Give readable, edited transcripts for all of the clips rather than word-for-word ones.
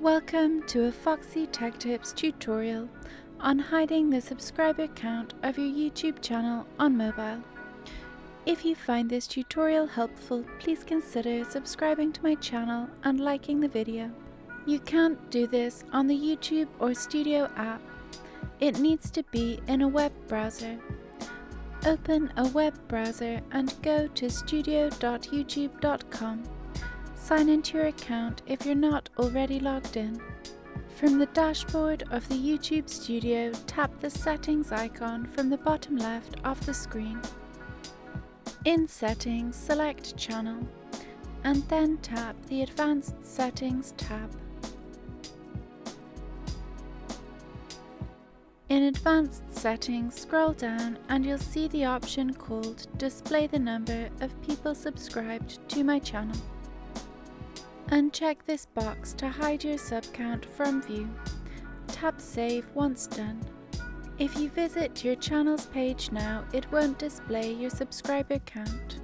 Welcome to a Foxy Tech Tips tutorial on hiding the subscriber count of your YouTube channel on mobile. If you find this tutorial helpful, please consider subscribing to my channel and liking the video. You can't do this on the YouTube or Studio app. It needs to be in a web browser. Open a web browser and go to studio.youtube.com. Sign into your account if you're not already logged in. From the dashboard of the YouTube Studio, tap the settings icon from the bottom left of the screen. In Settings, select Channel, and then tap the Advanced Settings tab. In Advanced Settings, scroll down and you'll see the option called Display the number of people subscribed to my channel. Uncheck this box to hide your sub count from view. Tap Save once done. If you visit your channel's page now, it won't display your subscriber count.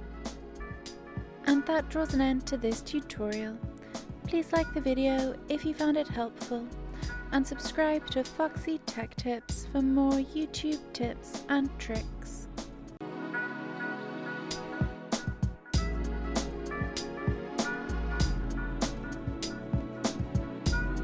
And that draws an end to this tutorial. Please like the video if you found it helpful, and subscribe to Foxy Tech Tips for more YouTube tips and tricks.